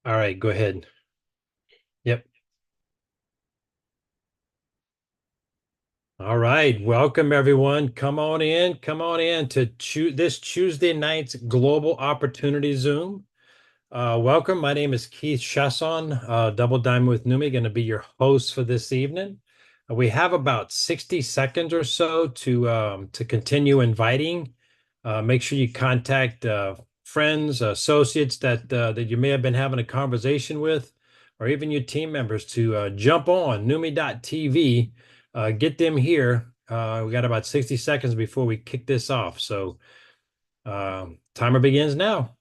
All right, go ahead. Yep. All right, welcome everyone. Come on in to this Tuesday night's Global Opportunity Zoom. Welcome. My name is Keith Chasson, Double Diamond with Neumi, going to be your host for this evening. We have about 60 seconds or so to continue inviting. Make sure you contact friends, associates that you may have been having a conversation with, or even your team members to jump on Neumi.tv. Get them here. We got about 60 seconds before we kick this off. So timer begins now.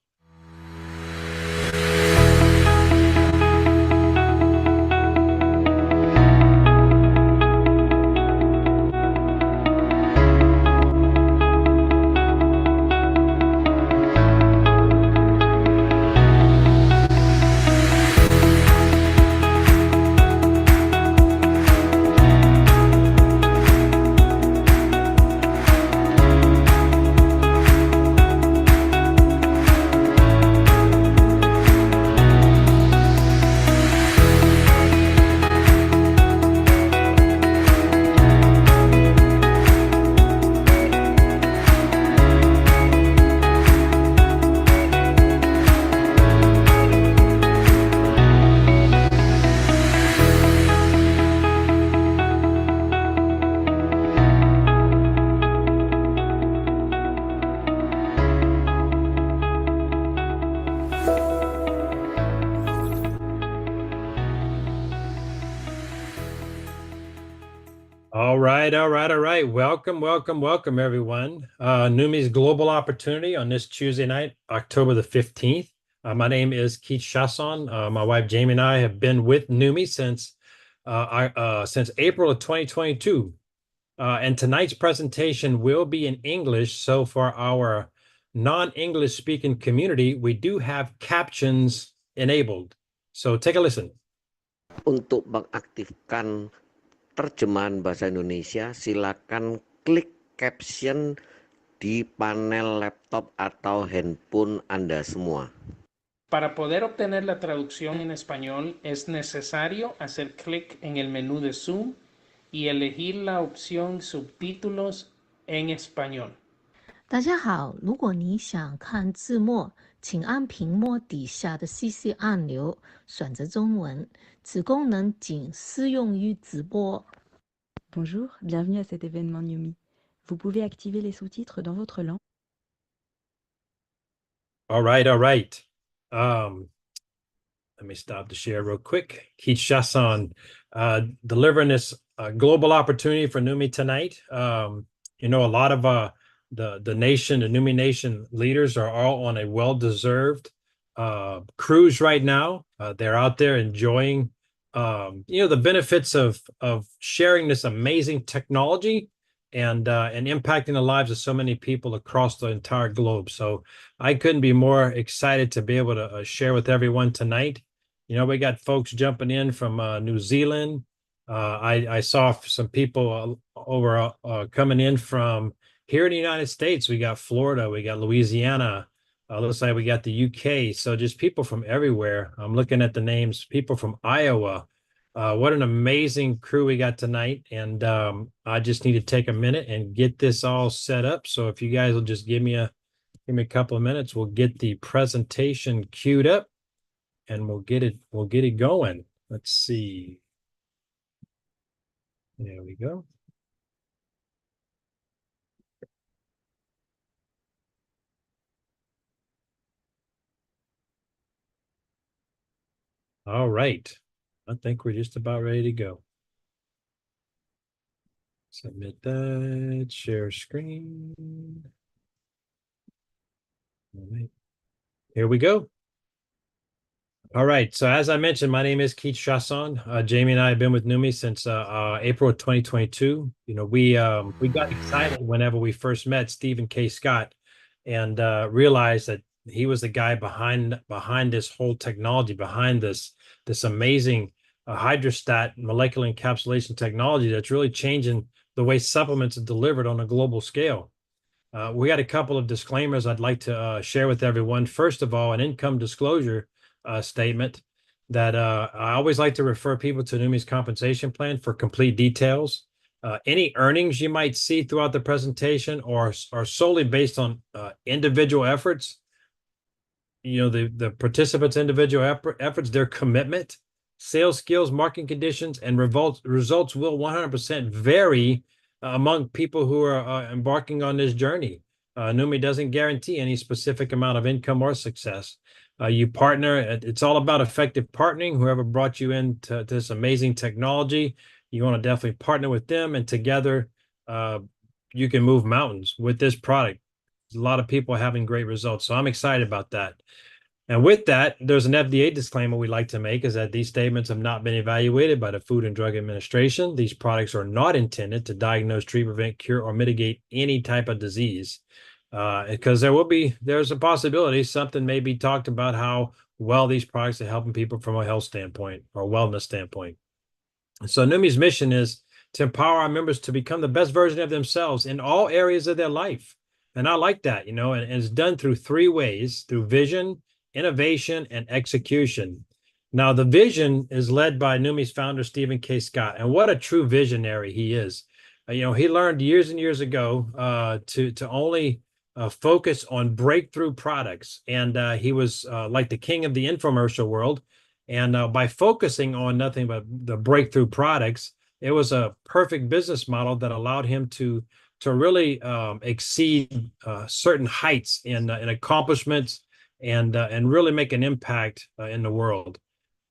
All right, all right, all right. Welcome, welcome, welcome, everyone. Neumi's Global Opportunity on this Tuesday night, October the 15th. My name is Keith Chasson. My wife Jamie and I have been with Neumi since April of 2022. And tonight's presentation will be in English. So for our non-English speaking community, we do have captions enabled. So take a listen. Untuk mengaktifkan terjemahan bahasa Indonesia, silakan klik caption di panel laptop atau handphone Anda semua. Para poder obtener la traducción en español, es necesario hacer clic en el menú de Zoom y elegir la opción Subtítulos en español. 大家好，如果你想看字幕，请按屏幕底下的 CC 按钮，选择中文。此功能仅适用于直播。Bonjour, bienvenue à cet événement Neumi. Vous pouvez activer les sous-titres dans votre langue. All right, all right. Let me stop the share real quick. Keith Chasson delivering this global opportunity for Neumi tonight. You know, a lot of the nation, the Neumi Nation leaders are all on a well-deserved cruise right now. They're out there enjoying, you know, the benefits of sharing this amazing technology and impacting the lives of so many people across the entire globe. So I couldn't be more excited to be able to share with everyone tonight. You know, we got folks jumping in from New Zealand. I saw some people over coming in from here in the United States. We got Florida, we got Louisiana. Looks like we got the UK. So just people from everywhere. I'm looking at the names, people from Iowa. What an amazing crew we got tonight. And I just need to take a minute and get this all set up. So if you guys will just give me a couple of minutes, we'll get the presentation queued up and we'll get it going. Let's see. There we go. All right. I think we're just about ready to go. Submit that, share screen. All right. Here we go. All right. So as I mentioned, my name is Keith Chasson. Jamie and I have been with Neumi since April of 2022. You know, we got excited whenever we first met Stephen K. Scott and realized that he was the guy behind this whole technology, behind this amazing hydrostat molecular encapsulation technology that's really changing the way supplements are delivered on a global scale. We got a couple of disclaimers I'd like to share with everyone. First of all, an income disclosure. statement that I always like to refer people to Neumi's compensation plan for complete details. Any earnings you might see throughout the presentation are solely based on individual efforts. You know, the participants' individual efforts, their commitment, sales skills, marketing conditions, and results will 100% vary among people who are embarking on this journey. Neumi doesn't guarantee any specific amount of income or success. You partner, it's all about effective partnering. Whoever brought you into this amazing technology, you want to definitely partner with them, and together you can move mountains with this product. A lot of people having great results. So I'm excited about that. And with that, there's an FDA disclaimer we like to make, is that these statements have not been evaluated by the Food and Drug Administration. These products are not intended to diagnose, treat, prevent, cure, or mitigate any type of disease. Because there's a possibility something may be talked about how well these products are helping people from a health standpoint or wellness standpoint. So Neumi's mission is to empower our members to become the best version of themselves in all areas of their life. And I like that, you know, and it's done through 3 ways: through vision, innovation, and execution. Now, the vision is led by Neumi's founder, Stephen K. Scott, and what a true visionary he is. You know, he learned years and years ago to only focus on breakthrough products, and he was like the king of the infomercial world. And by focusing on nothing but the breakthrough products, it was a perfect business model that allowed him to really exceed certain heights in accomplishments and really make an impact in the world.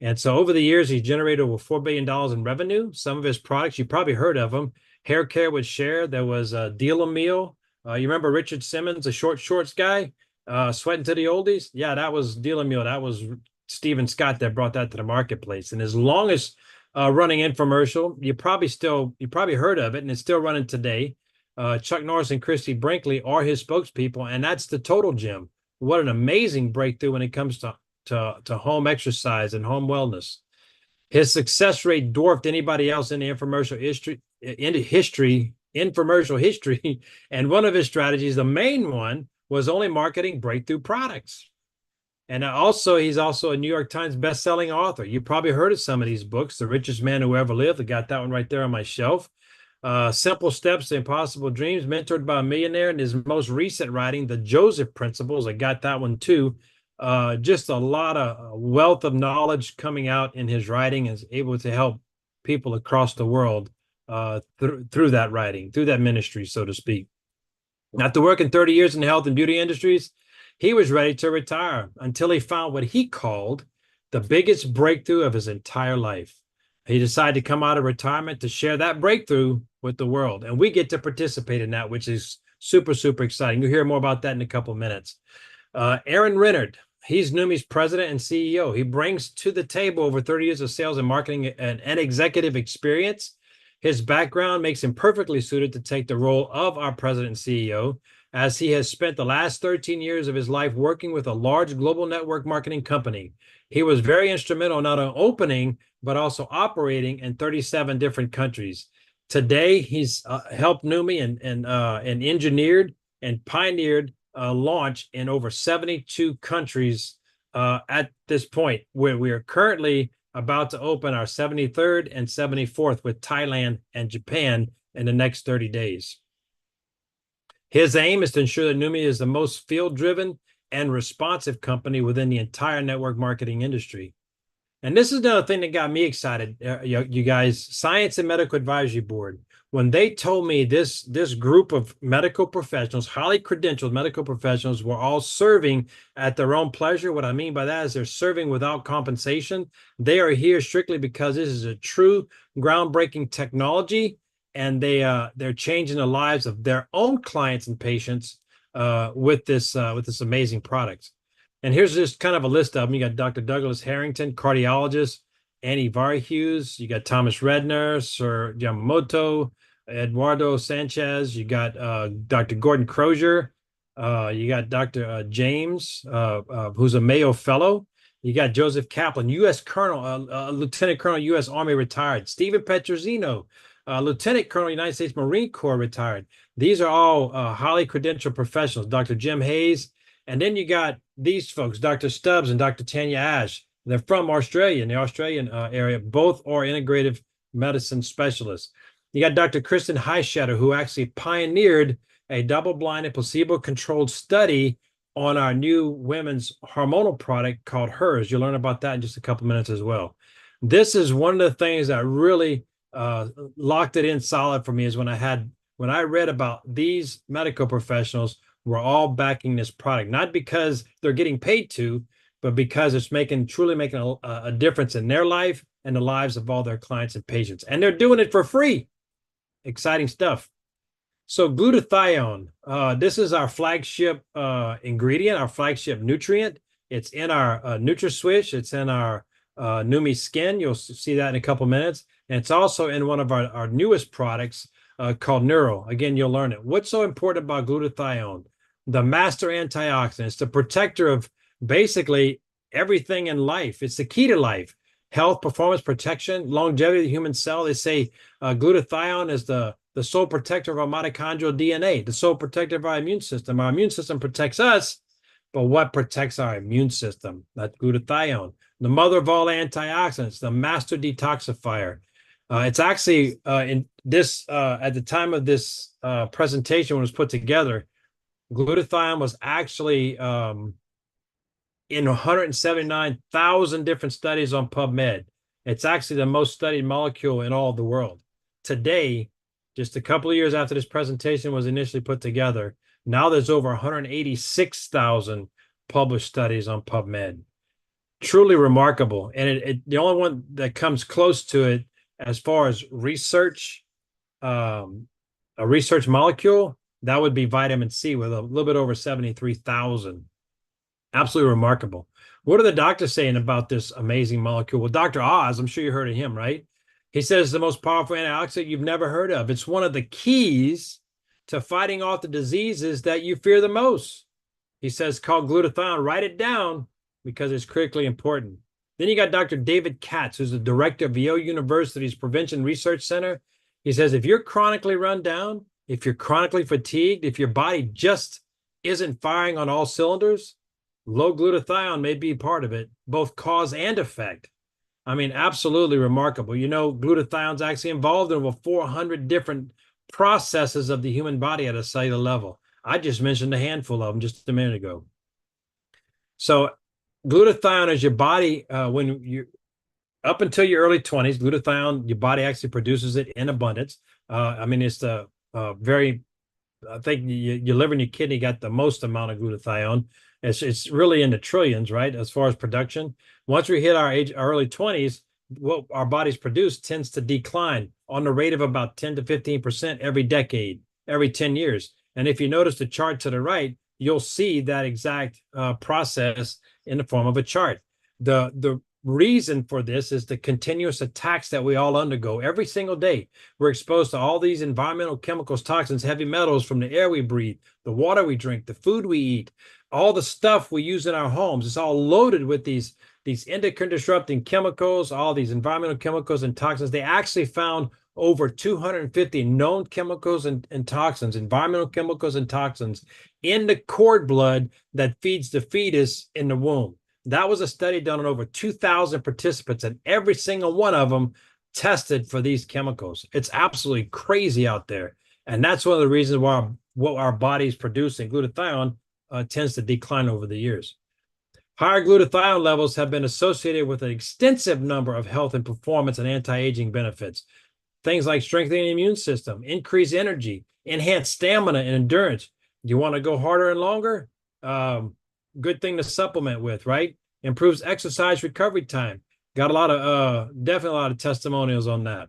And so over the years, he's generated over $4 billion in revenue. Some of his products, you probably heard of them. Hair care with Cher. There was Deal a Meal. You remember Richard Simmons, the shorts guy, sweating to the oldies? Yeah, that was Deal a Meal. That was Stephen Scott that brought that to the marketplace. And as long as running infomercial, you probably heard of it, and it's still running today. Chuck Norris and Christy Brinkley are his spokespeople, and that's the Total Gym. What an amazing breakthrough when it comes to home exercise and home wellness. His success rate dwarfed anybody else in the infomercial history. And one of his strategies, the main one, was only marketing breakthrough products. And he's also a New York Times best-selling author. You probably heard of some of these books. The Richest Man Who Ever Lived. I got that one right there on my shelf. Simple Steps to Impossible Dreams, Mentored by a Millionaire. And his most recent writing, The Joseph Principles. I got that one too. Just a lot of wealth of knowledge coming out in his writing, is able to help people across the world through that writing, through that ministry, so to speak. After working 30 years in the health and beauty industries, he was ready to retire until he found what he called the biggest breakthrough of his entire life. He decided to come out of retirement to share that breakthrough with the world. And we get to participate in that, which is super, super exciting. You'll hear more about that in a couple of minutes. Aaron Rennard, he's Neumi's president and CEO. He brings to the table over 30 years of sales and marketing and executive experience. His background makes him perfectly suited to take the role of our president and CEO, as he has spent the last 13 years of his life working with a large global network marketing company. He was very instrumental not only opening, but also operating in 37 different countries. Today, he's helped Neumi and engineered and pioneered launch in over 72 countries at this point, where we are currently about to open our 73rd and 74th with Thailand and Japan in the next 30 days. His aim is to ensure that Neumi is the most field-driven and responsive company within the entire network marketing industry. And this is another thing that got me excited, you guys. Science and Medical Advisory Board, when they told me this group of medical professionals, highly credentialed medical professionals, were all serving at their own pleasure. What I mean by that is they're serving without compensation. They are here strictly because this is a true groundbreaking technology, and they're changing the lives of their own clients and patients with this amazing product. And here's just kind of a list of them. You got Dr. Douglas Harrington, cardiologist; Annie Varhughes; you got Thomas Redner, Sir Yamamoto; Eduardo Sanchez; you got Dr. Gordon Crozier; you got Dr. James, who's a Mayo Fellow; you got Joseph Kaplan, U.S. Colonel, Lieutenant Colonel, U.S. Army retired; Stephen Petrosino, Lieutenant Colonel, United States Marine Corps retired. These are all highly credentialed professionals. Dr. Jim Hayes And then you got these folks, Dr. Stubbs and Dr. Tanya Ash. They're from Australia, in the Australian area. Both are integrative medicine specialists. You got Dr. Kristen Highshatter, who actually pioneered a double-blinded, placebo-controlled study on our new women's hormonal product called hers. You'll learn about that in just a couple minutes as well. This is one of the things that really locked it in solid for me, is when I read about these medical professionals were all backing this product, not because they're getting paid to, but because it's truly making a difference in their life and the lives of all their clients and patients. And they're doing it for free. Exciting stuff. So glutathione, this is our flagship ingredient, our flagship nutrient. It's in our NutraSwish. It's in our Neumi Skin. You'll see that in a couple minutes. And it's also in one of our newest products called Neuro. Again, you'll learn it. What's so important about glutathione? The master antioxidant. It's the protector of basically everything in life. It's the key to life. Health, performance, protection, longevity of the human cell. They say glutathione is the sole protector of our mitochondrial DNA, the sole protector of our immune system. Our immune system protects us, but what protects our immune system? That's glutathione, the mother of all antioxidants, the master detoxifier. It's actually in this at the time of this presentation when it was put together, glutathione was actually in 179,000 different studies on PubMed. It's actually the most studied molecule in all of the world. Today, just a couple of years after this presentation was initially put together, now there's over 186,000 published studies on PubMed. Truly remarkable. And the only one that comes close to it as far as research, a research molecule, that would be vitamin C with a little bit over 73,000. Absolutely remarkable. What are the doctors saying about this amazing molecule? Well, Dr. Oz, I'm sure you heard of him, right? He says the most powerful antioxidant you've never heard of. It's one of the keys to fighting off the diseases that you fear the most. He says called glutathione. Write it down because it's critically important. Then you got Dr. David Katz, who's the director of Yale University's Prevention Research Center. He says if you're chronically run down, if you're chronically fatigued, if your body just isn't firing on all cylinders, low glutathione may be part of it, both cause and effect. I mean, absolutely remarkable. You know, glutathione is actually involved in over 400 different processes of the human body at a cellular level. I just mentioned a handful of them just a minute ago. So glutathione is your body, when you up until your early 20s, glutathione, your body actually produces it in abundance. I mean, it's the I think your liver and your kidney got the most amount of glutathione. It's really in the trillions, right? As far as production. Once we hit our early 20s, what our bodies produce tends to decline on the rate of about 10 to 15% every decade, every 10 years. And if you notice the chart to the right, you'll see that exact process in the form of a chart. The reason for this is the continuous attacks that we all undergo every single day. We're exposed to all these environmental chemicals, toxins, heavy metals from the air we breathe, the water we drink, the food we eat, all the stuff we use in our homes. It's all loaded with these endocrine disrupting chemicals, all these environmental chemicals and toxins. They actually found over 250 known chemicals and toxins, environmental chemicals and toxins in the cord blood that feeds the fetus in the womb. That was a study done on over 2,000 participants, and every single one of them tested for these chemicals. It's absolutely crazy out there. And that's one of the reasons why what our body's producing, glutathione, tends to decline over the years. Higher glutathione levels have been associated with an extensive number of health and performance and anti-aging benefits. Things like strengthening the immune system, increased energy, enhanced stamina and endurance. You want to go harder and longer? Good thing to supplement with, right? Improves exercise recovery time. Got a lot of, definitely a lot of testimonials on that.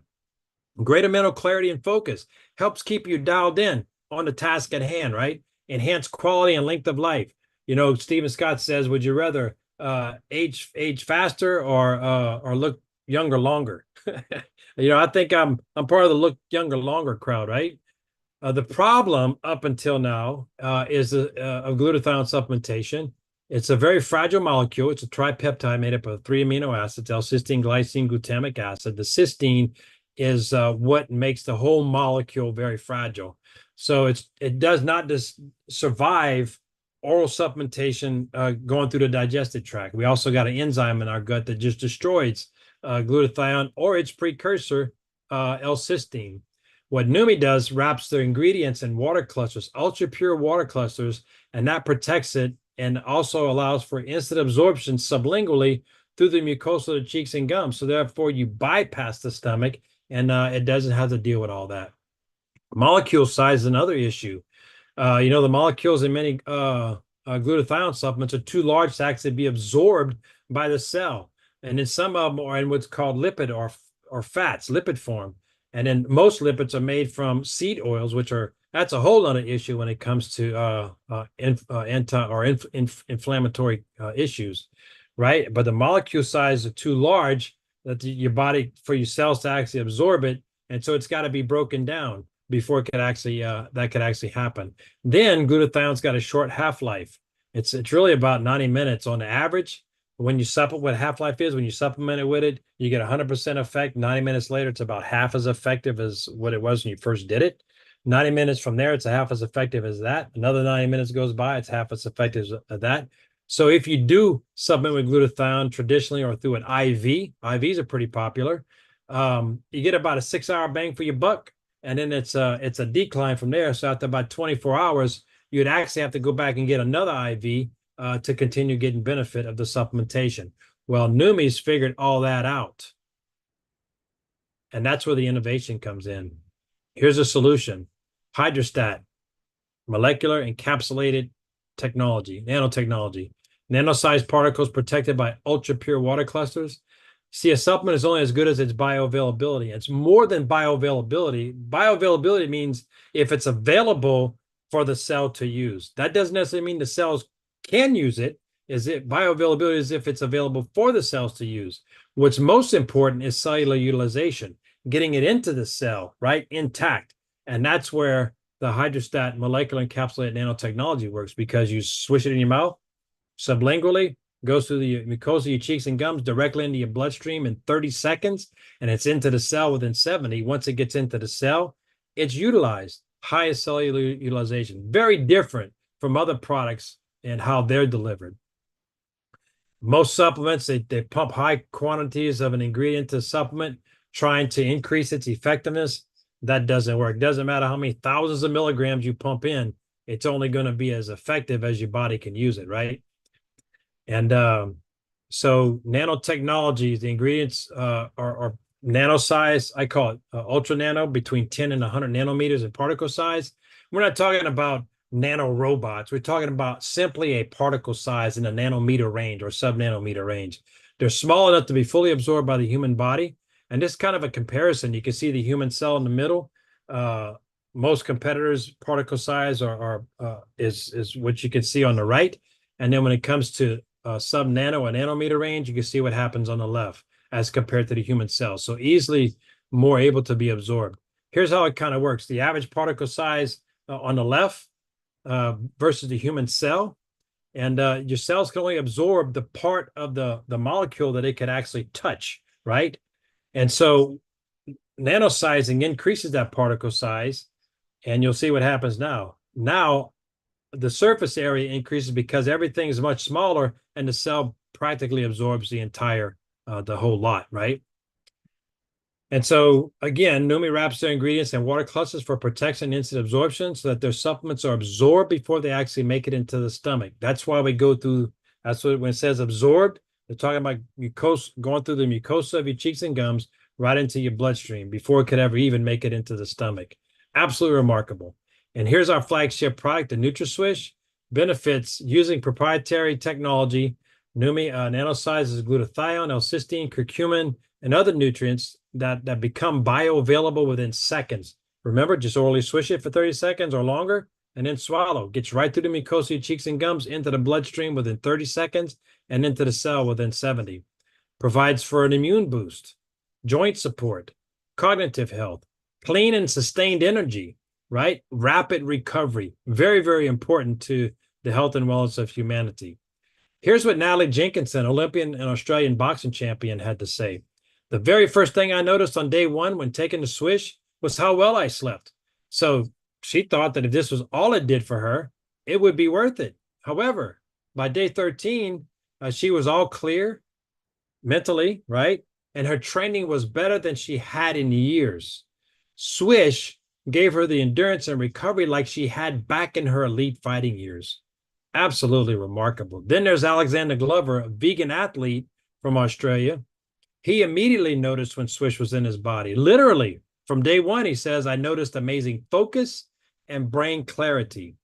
Greater mental clarity and focus. Helps keep you dialed in on the task at hand, right? Enhanced quality and length of life. You know, Stephen Scott says, would you rather age faster or look younger longer? You know, I think I'm part of the look younger longer crowd, right? The problem up until now is of glutathione supplementation. It's a very fragile molecule. It's a tripeptide made up of 3 amino acids, L-cysteine, glycine, glutamic acid. The cysteine is what makes the whole molecule very fragile. So it does not just survive oral supplementation going through the digestive tract. We also got an enzyme in our gut that just destroys glutathione or its precursor, L-cysteine. What Neumi does, wraps the ingredients in water clusters, ultra pure water clusters, and that protects it and also allows for instant absorption sublingually through the mucosa of the cheeks and gums. So therefore, you bypass the stomach, and it doesn't have to deal with all that. Molecule size is another issue. The molecules in many glutathione supplements are too large to actually be absorbed by the cell. And then some of them are in what's called lipid or fats, lipid form. And then most lipids are made from seed oils, that's a whole other issue when it comes to inflammatory issues, right? But the molecule size are too large that your body, for your cells to actually absorb it. And so it's got to be broken down before it could actually that could actually happen. Then glutathione's got a short half-life. It's really about 90 minutes on the average. When you supplement, what half-life is, when you supplement it with it, you get 100% effect. 90 minutes later, it's about half as effective as what it was when you first did it. 90 minutes from there, it's half as effective as that. Another 90 minutes goes by, it's half as effective as that. So if you do supplement with glutathione traditionally or through an IV, IVs are pretty popular. You get about a 6-hour bang for your buck. And then it's a decline from there. So after about 24 hours, you'd actually have to go back and get another IV to continue getting benefit of the supplementation. Well, Neumi's figured all that out. And that's where the innovation comes in. Here's a solution. Hydrostat, molecular encapsulated technology, nanotechnology. Nano-sized particles protected by ultra-pure water clusters. See, a supplement is only as good as its bioavailability. It's more than bioavailability. Bioavailability means if it's available for the cell to use. That doesn't necessarily mean the cells can use it. Bioavailability is if it's available for the cells to use. What's most important is cellular utilization, getting it into the cell, right, intact. And that's where the hydrostat molecular encapsulated nanotechnology works, because you swish it in your mouth, sublingually, goes through the mucosa of your cheeks and gums directly into your bloodstream in 30 seconds, and it's into the cell within 70. Once it gets into the cell, it's utilized, highest cellular utilization. Very different from other products and how they're delivered. Most supplements, they pump high quantities of an ingredient to supplement, trying to increase its effectiveness. That doesn't work. It doesn't matter how many thousands of milligrams you pump in, it's only going to be as effective as your body can use it, right? And so nanotechnology, the ingredients are nano size. I call it ultra nano, between 10 and 100 nanometers in particle size. We're not talking about nano robots. We're talking about simply a particle size in a nanometer range or sub-nanometer range. They're small enough to be fully absorbed by the human body. And this kind of a comparison, you can see the human cell in the middle. Most competitors' particle size is what you can see on the right. And then when it comes to sub-nano and nanometer range, you can see what happens on the left as compared to the human cell. So easily more able to be absorbed. Here's how it kind of works. The average particle size on the left versus the human cell. And your cells can only absorb the part of the molecule that it can actually touch, right? And so nanosizing increases that particle size, and you'll see what happens now. Now, the surface area increases because everything is much smaller and the cell practically absorbs the whole lot, right? And so, again, Neumi wraps their ingredients in water clusters for protection and instant absorption so that their supplements are absorbed before they actually make it into the stomach. That's why we go through, that's what when it says absorbed, they're talking about mucosa, going through the mucosa of your cheeks and gums right into your bloodstream before it could ever even make it into the stomach. Absolutely remarkable. And here's our flagship product, the NutraSwish. Benefits using proprietary technology. Neumi nanosizes glutathione, L-cysteine, curcumin, and other nutrients that become bioavailable within seconds. Remember, just orally swish it for 30 seconds or longer, and then swallow. Gets right through the mucosa of your cheeks and gums, into the bloodstream within 30 seconds, and into the cell within 70. Provides for an immune boost, joint support, cognitive health, clean and sustained energy, right? Rapid recovery. Very, very important to the health and wellness of humanity. Here's what Natalie Jenkinson, Olympian and Australian boxing champion, had to say. The very first thing I noticed on day one when taking the swish was how well I slept. So she thought that if this was all it did for her, it would be worth it. However, by day 13, she was all clear mentally, right? And her training was better than she had in years. Swish gave her the endurance and recovery like she had back in her elite fighting years. Absolutely remarkable. Then there's Alexander Glover, a vegan athlete from Australia. He immediately noticed when Swish was in his body. Literally, from day one, he says, I noticed amazing focus and brain clarity.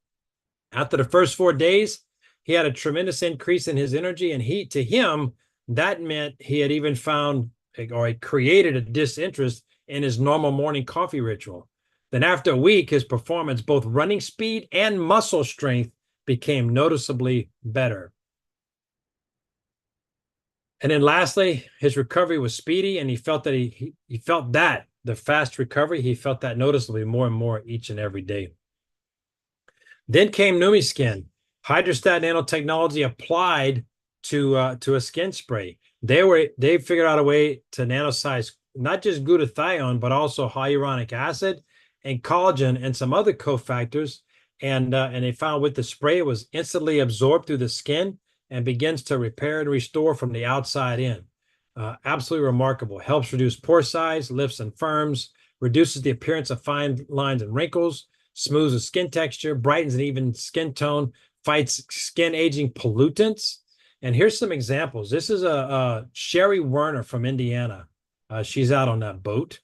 After the first 4 days, he had a tremendous increase in his energy, and to him, that meant he had even found or he created a disinterest in his normal morning coffee ritual. Then after a week, his performance, both running speed and muscle strength, became noticeably better. And then lastly, his recovery was speedy, and he felt that he felt that the fast recovery, he felt that noticeably more and more each and every day. Then came Neumi Skin, hydrostat nanotechnology applied to a skin spray. They figured out a way to nanosize not just glutathione, but also hyaluronic acid and collagen and some other cofactors. And they found with the spray, it was instantly absorbed through the skin and begins to repair and restore from the outside in. Absolutely remarkable. Helps reduce pore size, lifts and firms, reduces the appearance of fine lines and wrinkles, smooths the skin texture, brightens and even skin tone, fights skin aging pollutants. And here's some examples. This is a Sherry Werner from Indiana. She's out on that boat.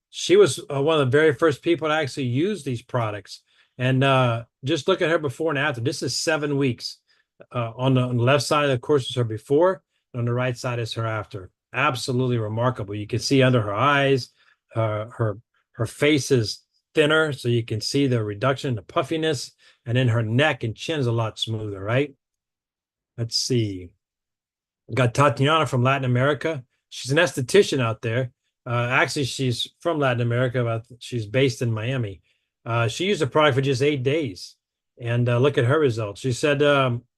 She was one of the very first people to actually use these products. And just look at her before and after. This is 7 weeks. On the left side, of course, is her before. And on the right side is her after. Absolutely remarkable. You can see under her eyes, her face is thinner, so you can see the reduction in the puffiness. And then her neck and chin is a lot smoother, right? Let's see. We got Tatiana from Latin America. She's an esthetician out there. Actually, she's from Latin America, but she's based in Miami. She used the product for just 8 days. And look at her results. She said,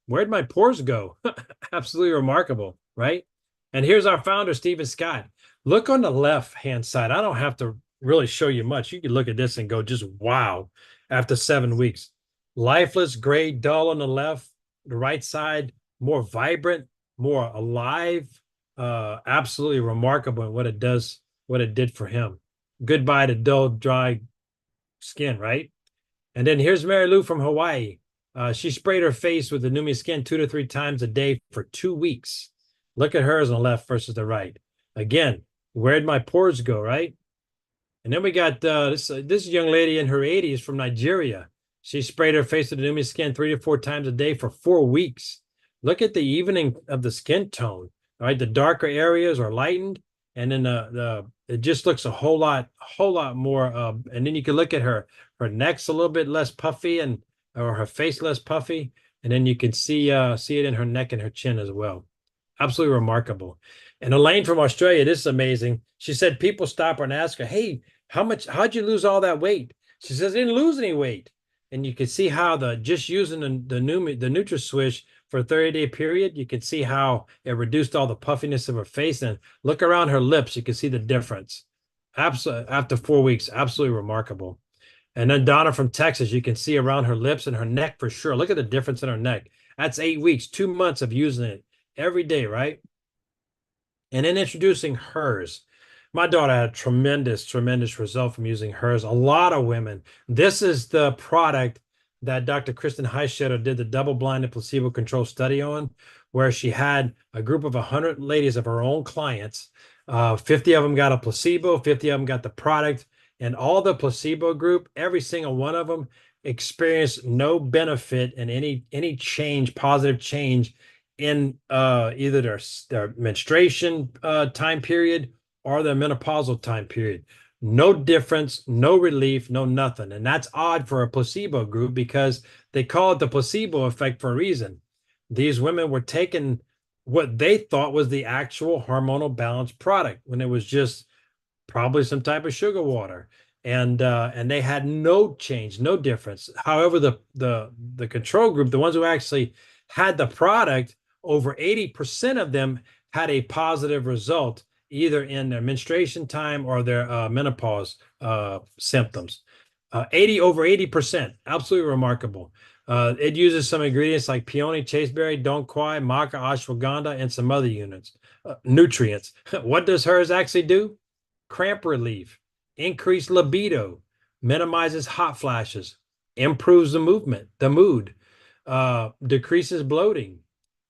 where'd my pores go? Absolutely remarkable, right? And here's our founder, Stephen Scott. Look on the left-hand side. I don't have to really show you much. You can look at this and go, just wow, after 7 weeks. Lifeless, gray, dull on the left. The right side, more vibrant, more alive. Absolutely remarkable in what it does, what it did for him. Goodbye to dull, dry skin, right? And then here's Mary Lou from Hawaii. She sprayed her face with the Neumi Skin 2 to 3 times a day for 2 weeks. Look at hers on the left versus the right. Again, where'd my pores go, right? And then we got this young lady in her 80s from Nigeria. She sprayed her face with the Neumi Skin 3 to 4 times a day for 4 weeks. Look at the evening of the skin tone. All right, the darker areas are lightened, and then it just looks a whole lot more. And then you can look at her neck's a little bit less puffy, or her face less puffy, and then you can see it in her neck and her chin as well. Absolutely remarkable. And Elaine from Australia, this is amazing. She said people stop her and ask her, "Hey, how'd you lose all that weight?" She says, "I didn't lose any weight." And you can see how just using the NutraSwish for a 30-day period, you can see how it reduced all the puffiness of her face. And look around her lips, you can see the difference. Absolutely, after 4 weeks, absolutely remarkable. And then Donna from Texas, you can see around her lips and her neck for sure. Look at the difference in her neck. That's 8 weeks, 2 months of using it every day, right? And then introducing hers. My daughter had a tremendous result from using hers. A lot of women. This is the product that Dr. Kristen Heischetter did the double-blind and placebo-controlled study on, where she had a group of 100 ladies of her own clients. 50 of them got a placebo, 50 of them got the product, and all the placebo group, every single one of them experienced no benefit in any change, positive change in either their menstruation time period or their menopausal time period. No difference, no relief, no nothing. And that's odd for a placebo group because they call it the placebo effect for a reason. These women were taking what they thought was the actual hormonal balance product when it was just probably some type of sugar water. And they had no change, no difference. However, the control group, the ones who actually had the product, over 80% of them had a positive result, either in their menstruation time or their menopause symptoms. Over 80%, absolutely remarkable. It uses some ingredients like peony, chasteberry, don't quai, maca, ashwagandha, and some other nutrients. What does hers actually do? Cramp relief, increased libido, minimizes hot flashes, improves the mood, decreases bloating,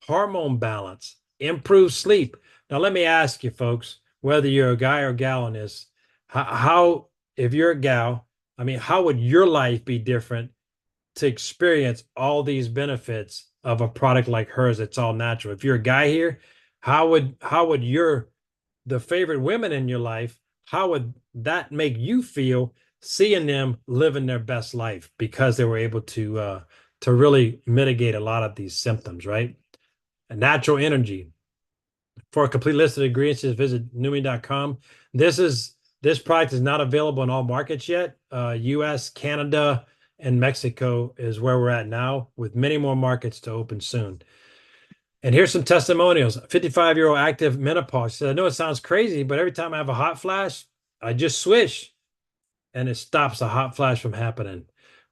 hormone balance, improves sleep. Now, let me ask you, folks, whether you're a guy or gal in this, how if you're a gal, I mean, how would your life be different to experience all these benefits of a product like hers? It's all natural. If you're a guy here, how would the favorite women in your life, how would that make you feel seeing them living their best life because they were able to really mitigate a lot of these symptoms, right? A natural energy. For a complete list of ingredients, just visit Neumi.com. This product is not available in all markets yet. US, Canada, and Mexico is where we're at now, with many more markets to open soon. And here's some testimonials. 55-year-old active menopause. She said, I know it sounds crazy, but every time I have a hot flash, I just swish and it stops the hot flash from happening.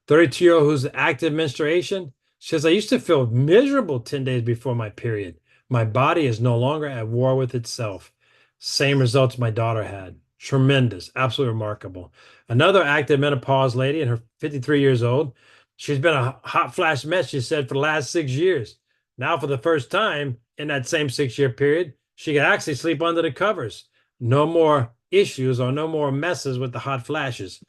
32-year-old who's active menstruation. She says, I used to feel miserable 10 days before my period. My body is no longer at war with itself. Same results my daughter had. Tremendous, absolutely remarkable. Another active menopause lady, and her 53 years old. She's been a hot flash mess, she said, for the last 6 years. Now, for the first time in that same 6-year period, she can actually sleep under the covers. No more issues or no more messes with the hot flashes.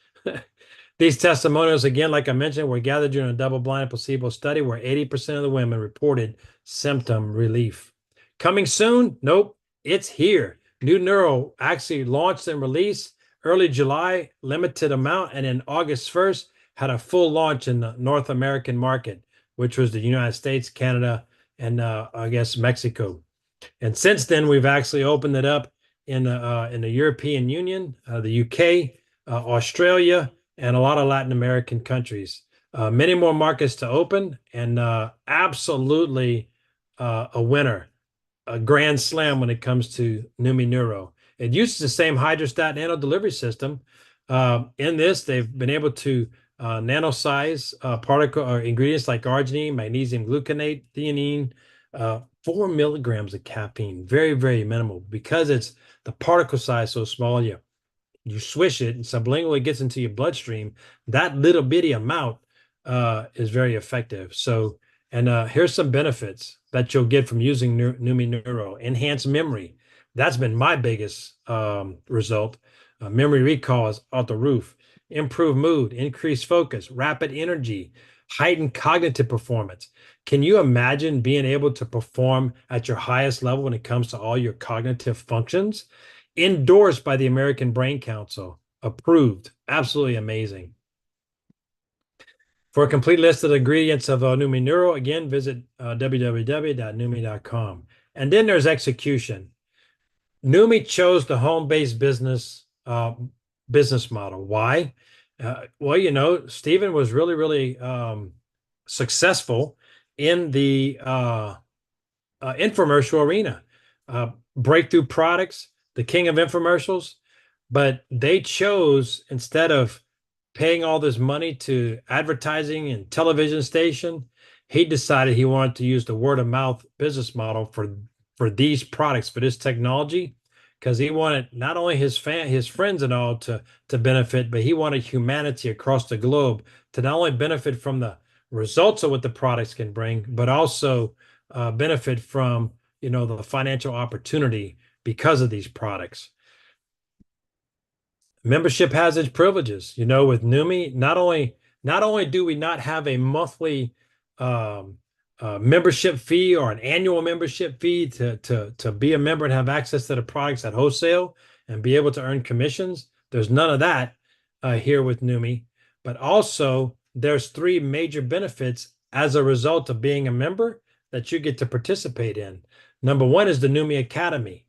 These testimonials, again, like I mentioned, were gathered during a double-blind placebo study where 80% of the women reported symptom relief. Coming soon? Nope, it's here. New Neuro actually launched and released early July, limited amount, and in August 1st had a full launch in the North American market, which was the United States, Canada, and I guess Mexico. And since then, we've actually opened it up in the European Union, the UK, Australia, and a lot of Latin American countries. Many more markets to open, and absolutely a winner, a grand slam when it comes to Neumi Neuro. It uses the same hydrostat nano delivery system. In this, they've been able to nanosize particle or ingredients like arginine, magnesium gluconate, theanine, 4 milligrams of caffeine, very, very minimal, because it's the particle size so small. You swish it and sublingually gets into your bloodstream. That little bitty amount is very effective. So, and here's some benefits that you'll get from using Neumi Neuro. Enhanced memory. That's been my biggest result. Memory recall is off the roof. Improved mood, increased focus, rapid energy, heightened cognitive performance. Can you imagine being able to perform at your highest level when it comes to all your cognitive functions? Endorsed by the American Brain Council, approved. Absolutely amazing. For a complete list of the ingredients of Neumi Neuro, again, visit www.neumi.com. And then there's execution. Neumi chose the home-based business model. Why? Well, Stephen was really, really successful in the infomercial arena. Breakthrough products, the king of infomercials, but they chose, instead of paying all this money to advertising and television station, he decided he wanted to use the word of mouth business model for these products, for this technology, because he wanted not only his friends and all to benefit, but he wanted humanity across the globe to not only benefit from the results of what the products can bring, but also benefit from the financial opportunity because of these products. Membership has its privileges. With Neumi, not only do we not have a monthly membership fee or an annual membership fee to be a member and have access to the products at wholesale and be able to earn commissions. There's none of that here with Neumi. But also, there's 3 major benefits as a result of being a member that you get to participate in. Number 1 is the Neumi Academy.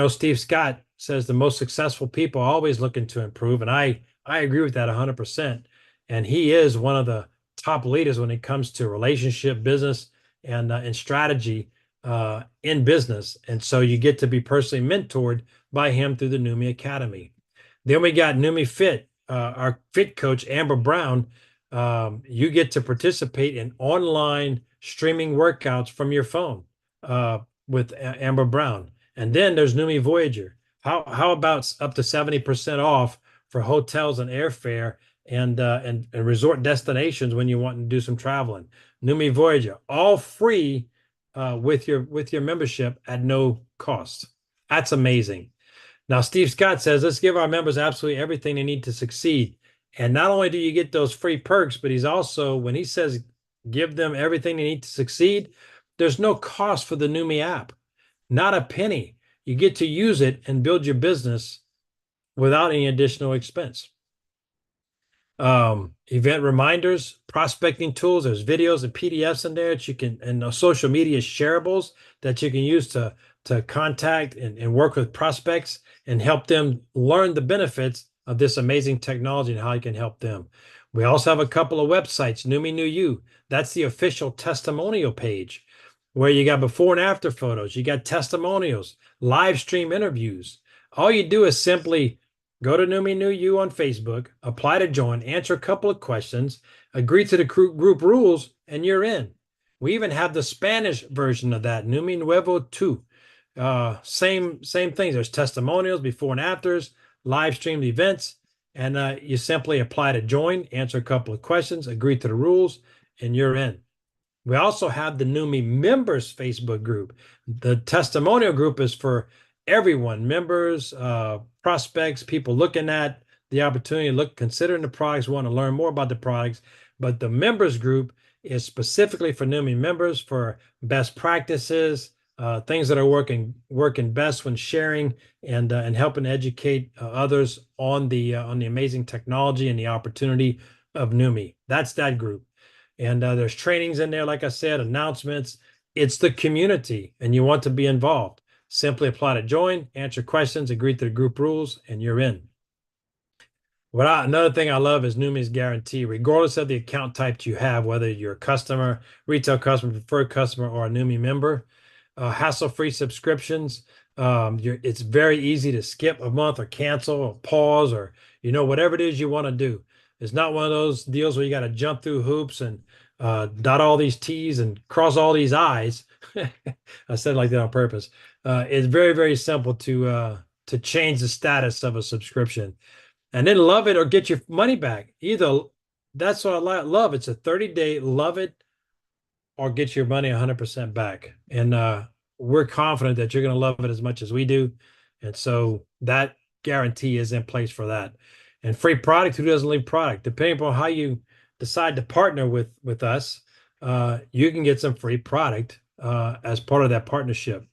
Steve Scott says the most successful people are always looking to improve, and I agree with that 100%. And he is one of the top leaders when it comes to relationship, business, and strategy in business. And so you get to be personally mentored by him through the Neumi Academy. Then we got Neumi Fit. Our fit coach, Amber Brown, you get to participate in online streaming workouts from your phone with Amber Brown. And then there's Neumi Voyager. How about up to 70% off for hotels and airfare and resort destinations when you want to do some traveling? Neumi Voyager, all free with your membership at no cost. That's amazing. Now, Steve Scott says, let's give our members absolutely everything they need to succeed. And not only do you get those free perks, but he's also, when he says give them everything they need to succeed, there's no cost for the Neumi app, not a penny. You get to use it and build your business without any additional expense. Event reminders, prospecting tools, there's videos and PDFs in there that you can, and social media shareables that you can use to contact and work with prospects and help them learn the benefits of this amazing technology and how you can help them. We also have a couple of websites, Neumi Knew You. That's the official testimonial page where you got before and after photos, you got testimonials, live stream interviews. All you do is simply go to Neumi Knew You on Facebook, apply to join, answer a couple of questions, agree to the group rules, and you're in. We even have the Spanish version of that, Neumi Nuevo 2. Same things. There's testimonials, before and afters, live streamed events, and you simply apply to join, answer a couple of questions, agree to the rules, and you're in. We also have the Neumi members Facebook group. The testimonial group is for everyone, members, prospects, people looking at the opportunity, considering the products, want to learn more about the products. But the members group is specifically for Neumi members for best practices, things that are working best when sharing and helping educate others on the amazing technology and the opportunity of Neumi. That's that group. And there's trainings in there, like I said, announcements. It's the community, and you want to be involved. Simply apply to join, answer questions, agree to the group rules, and you're in. Another thing I love is Neumi's guarantee. Regardless of the account type you have, whether you're a customer, retail customer, preferred customer, or a Neumi member, hassle-free subscriptions. It's very easy to skip a month or cancel or pause or whatever it is you want to do. It's not one of those deals where you got to jump through hoops and dot all these T's and cross all these I's. I said it like that on purpose. It's very, very simple to change the status of a subscription, and then love it or get your money back. Either that's what I love. It's a 30-day love it or get your money 100% back. And we're confident that you're going to love it as much as we do. And so that guarantee is in place for that. And free product, who doesn't leave product? Depending upon how you decide to partner with us, you can get some free product as part of that partnership.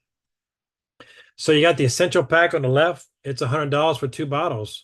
So you got the essential pack on the left. It's $100 for 2 bottles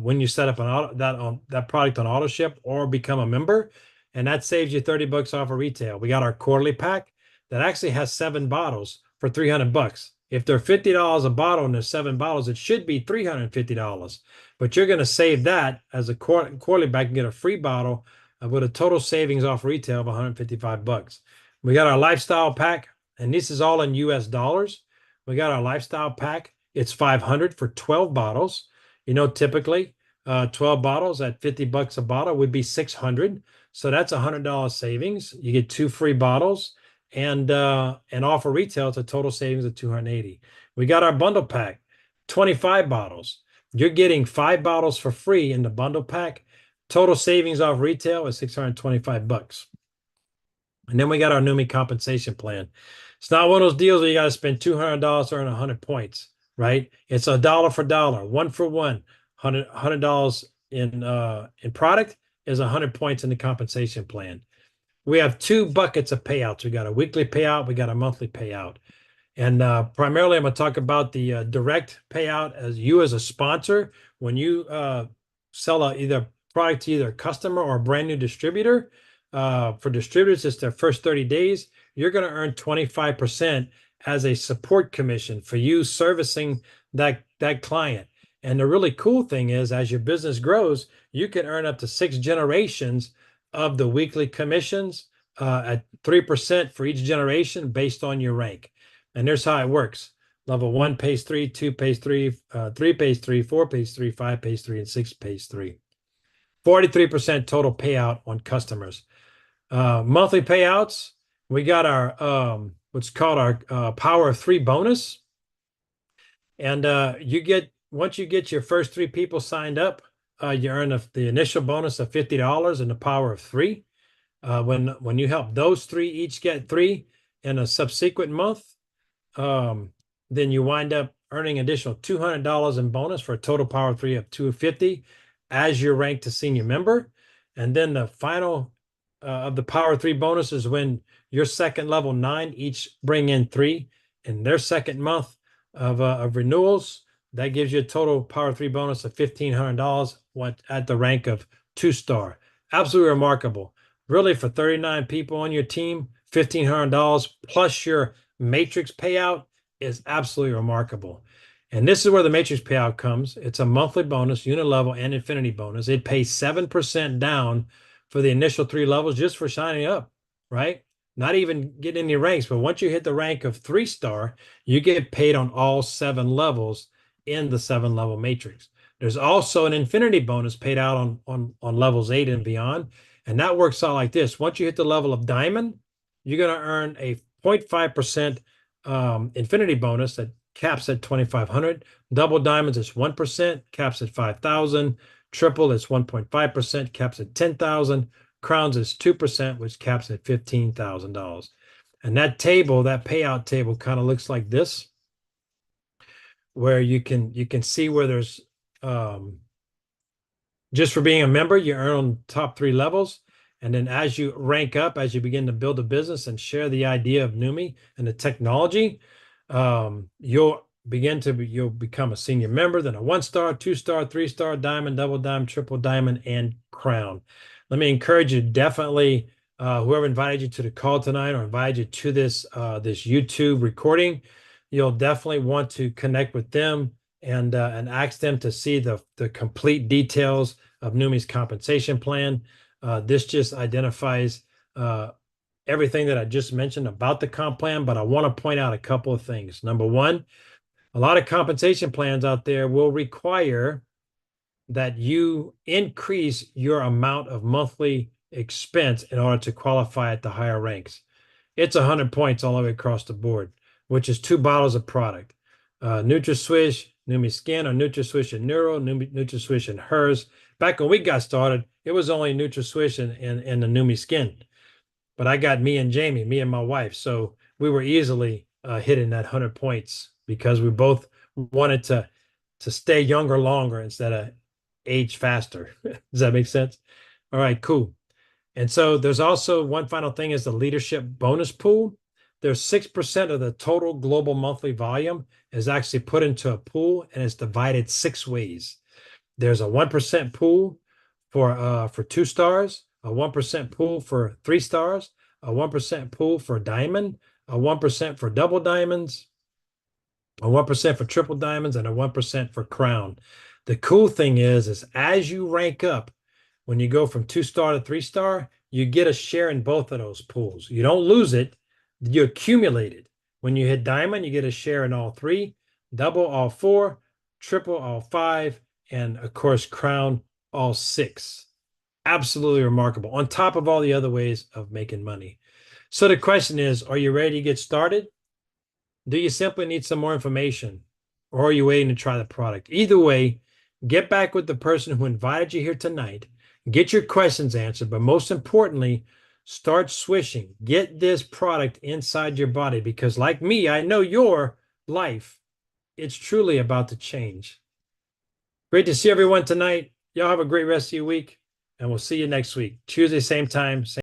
when you set up that product on auto ship or become a member, and that saves you $30 off of retail. We got our quarterly pack that actually has 7 bottles for $300. If they're $50 a bottle and there's 7 bottles, it should be $350. But you're going to save that as a quarterly pack and get a free bottle with a total savings off retail of $155. We got our lifestyle pack, and this is all in US dollars. We got our lifestyle pack. It's $500 for 12 bottles. Typically 12 bottles at $50 a bottle would be $600. So that's $100 savings. You get 2 free bottles, and offer retail, it's a total savings of $280. We got our bundle pack, 25 bottles. You're getting 5 bottles for free in the bundle pack. Total savings off retail is $625. And then we got our Neumi compensation plan. It's not one of those deals where you got to spend $200 to earn 100 points, right? It's a dollar for dollar, one for one. $100 in product is 100 points in the compensation plan. We have 2 buckets of payouts. We got a weekly payout. We got a monthly payout. And primarily, I'm going to talk about the direct payout as you as a sponsor. When you sell either product to either a customer or a brand new distributor, for distributors, it's their first 30 days. You're going to earn 25% as a support commission for you servicing that client. And the really cool thing is, as your business grows, you can earn up to 6 generations of the weekly commissions at 3% for each generation based on your rank. And here's how it works. Level 1 pays 3, 2 pays 3, 3 pays 3, 4 pays 3, 5 pays 3, and 6 pays 3. 43% total payout on customers. Monthly payouts, we got our what's called our Power of 3 bonus. And once you get your first 3 people signed up, you earn the initial bonus of $50 and the Power of 3. When you help those 3 each get 3 in a subsequent month, then you wind up earning additional $200 in bonus for a total Power 3 of $250 as you're ranked to senior member. And then the final of the Power 3 bonus is when your second level 9 each bring in 3 in their second month of renewals. That gives you a total Power 3 bonus of $1,500 at the rank of 2-star. Absolutely remarkable. Really, for 39 people on your team, $1,500 plus your matrix payout is absolutely remarkable. And this is where the matrix payout comes. It's a monthly bonus, unit level, and infinity bonus. It pays 7% down for the initial 3 levels just for signing up, right? Not even getting any ranks, but once you hit the rank of 3-star, you get paid on all 7 levels in the 7-level matrix. There's also an infinity bonus paid out on levels 8 and beyond. And that works out like this. Once you hit the level of diamond, you're going to earn a 0.5% infinity bonus that caps at 2,500. Double diamonds is 1%, caps at 5,000. Triple is 1.5%, caps at 10,000. Crowns is 2%, which caps at $15,000. And that table, that payout table, kind of looks like this, where you can see where there's just for being a member, you earn on top 3 levels. And then as you rank up, as you begin to build a business and share the idea of Neumi and the technology, you'll become a senior member, then a 1-star, 2-star, 3-star, diamond, double diamond, triple diamond, and crown. Let me encourage you, definitely, whoever invited you to the call tonight or invited you to this YouTube recording, you'll definitely want to connect with them and ask them to see the complete details of Neumi's compensation plan. This just identifies everything that I just mentioned about the comp plan, but I want to point out a couple of things. Number one, a lot of compensation plans out there will require that you increase your amount of monthly expense in order to qualify at the higher ranks. It's 100 points all the way across the board, which is 2 bottles of product. NutraSwish, Neumi Skin, or NutraSwish and Neuro, NutraSwish and Hers. Back when we got started, it was only NutraSwish and the Neumi Skin. But I got me and my wife. So we were easily hitting that 100 points because we both wanted to stay younger longer instead of age faster. Does that make sense? All right, cool. And so there's also one final thing is the leadership bonus pool. There's 6% of the total global monthly volume is actually put into a pool and it's divided 6 ways. There's a 1% pool for 2 stars, a 1% pool for 3 stars, a 1% pool for diamond, a 1% for double diamonds, a 1% for triple diamonds, and a 1% for crown. The cool thing is as you rank up, when you go from 2-star to 3-star, you get a share in both of those pools. You don't lose it, you accumulate it. When you hit diamond, you get a share in all 3, double all 4, triple all 5, and of course, crown all 6. Absolutely remarkable, on top of all the other ways of making money. So the question is, are you ready to get started? Do you simply need some more information? Or are you waiting to try the product? Either way, get back with the person who invited you here tonight. Get your questions answered, but most importantly, start swishing. Get this product inside your body because like me, I know your life, it's truly about to change. Great to see everyone tonight. Y'all have a great rest of your week, and we'll see you next week. Tuesday, same time, same